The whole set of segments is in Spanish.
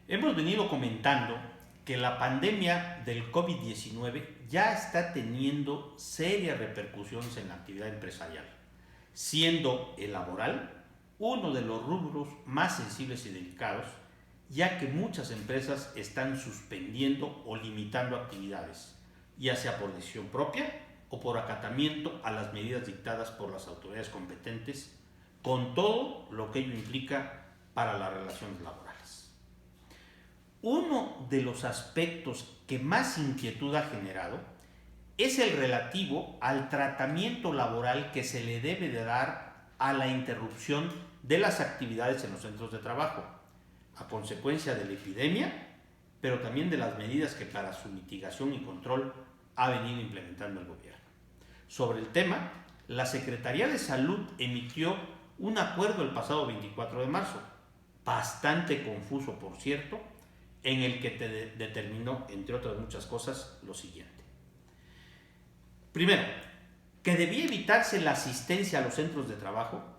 Hemos venido comentando que la pandemia del COVID-19 ya está teniendo serias repercusiones en la actividad empresarial, siendo el laboral uno de los rubros más sensibles y delicados, ya que muchas empresas están suspendiendo o limitando actividades, ya sea por decisión propia o por acatamiento a las medidas dictadas por las autoridades competentes, con todo lo que ello implica para las relaciones laborales. Uno de los aspectos que más inquietud ha generado es el relativo al tratamiento laboral que se le debe de dar a la interrupción de las actividades en los centros de trabajo, a consecuencia de la epidemia, pero también de las medidas que para su mitigación y control ha venido implementando el gobierno. Sobre el tema, la Secretaría de Salud emitió un acuerdo el pasado 24 de marzo, bastante confuso por cierto, en el que determinó, entre otras muchas cosas, lo siguiente. Primero, que debía evitarse la asistencia a los centros de trabajo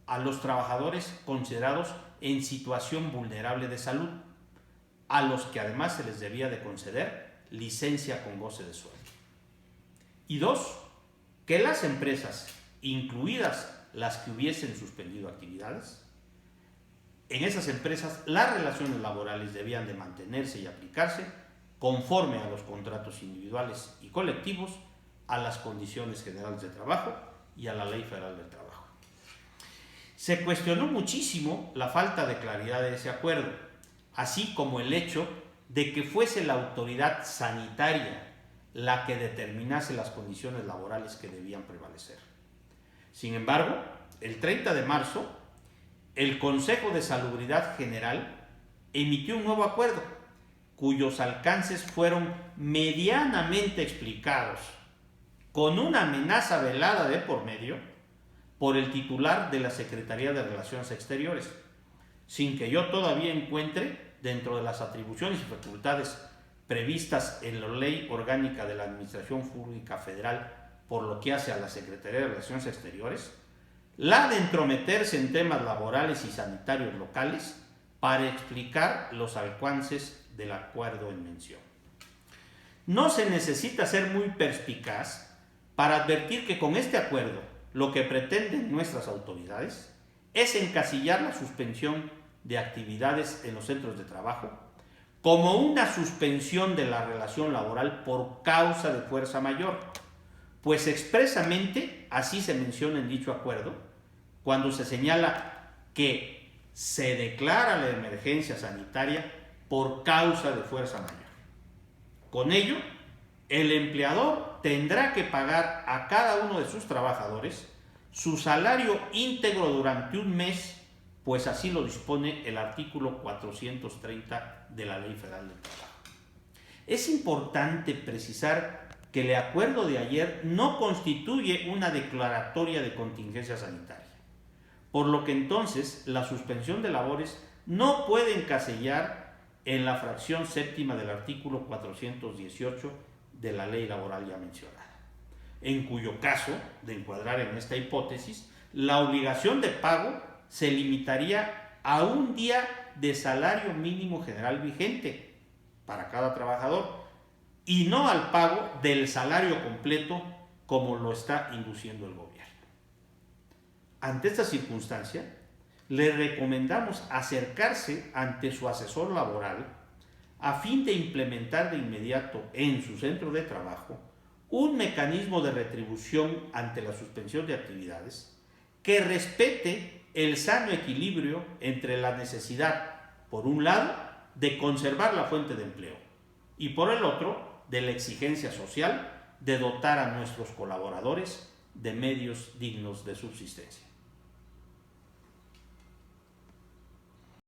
a los trabajadores considerados en situación vulnerable de salud, a los que además se les debía de conceder licencia con goce de sueldo. Y dos, que las empresas, incluidas las que hubiesen suspendido actividades, en esas empresas las relaciones laborales debían de mantenerse y aplicarse conforme a los contratos individuales y colectivos, a las condiciones generales de trabajo y a la Ley Federal del Trabajo. Se cuestionó muchísimo la falta de claridad de ese acuerdo, así como el hecho de que fuese la autoridad sanitaria la que determinase las condiciones laborales que debían prevalecer. Sin embargo, el 30 de marzo, el Consejo de Salubridad General emitió un nuevo acuerdo, cuyos alcances fueron medianamente explicados, con una amenaza velada de por medio por el titular de la Secretaría de Relaciones Exteriores, sin que yo todavía encuentre dentro de las atribuciones y facultades previstas en la Ley Orgánica de la Administración Pública Federal por lo que hace a la Secretaría de Relaciones Exteriores, la de entrometerse en temas laborales y sanitarios locales para explicar los alcances del acuerdo en mención. No se necesita ser muy perspicaz para advertir que con este acuerdo lo que pretenden nuestras autoridades es encasillar la suspensión de actividades en los centros de trabajo como una suspensión de la relación laboral por causa de fuerza mayor, pues expresamente así se menciona en dicho acuerdo cuando se señala que se declara la emergencia sanitaria por causa de fuerza mayor. Con ello, el empleador tendrá que pagar a cada uno de sus trabajadores su salario íntegro durante un mes, pues así lo dispone el artículo 430 de la Ley Federal del Trabajo. Es importante precisar que el acuerdo de ayer no constituye una declaratoria de contingencia sanitaria, por lo que entonces la suspensión de labores no puede encasillar en la fracción séptima del artículo 418 de la ley laboral ya mencionada, en cuyo caso, de encuadrar en esta hipótesis, la obligación de pago se limitaría a un día de salario mínimo general vigente para cada trabajador y no al pago del salario completo como lo está induciendo el gobierno. Ante esta circunstancia, le recomendamos acercarse ante su asesor laboral a fin de implementar de inmediato en su centro de trabajo un mecanismo de retribución ante la suspensión de actividades que respete el sano equilibrio entre la necesidad, por un lado, de conservar la fuente de empleo y por el otro, de la exigencia social de dotar a nuestros colaboradores de medios dignos de subsistencia.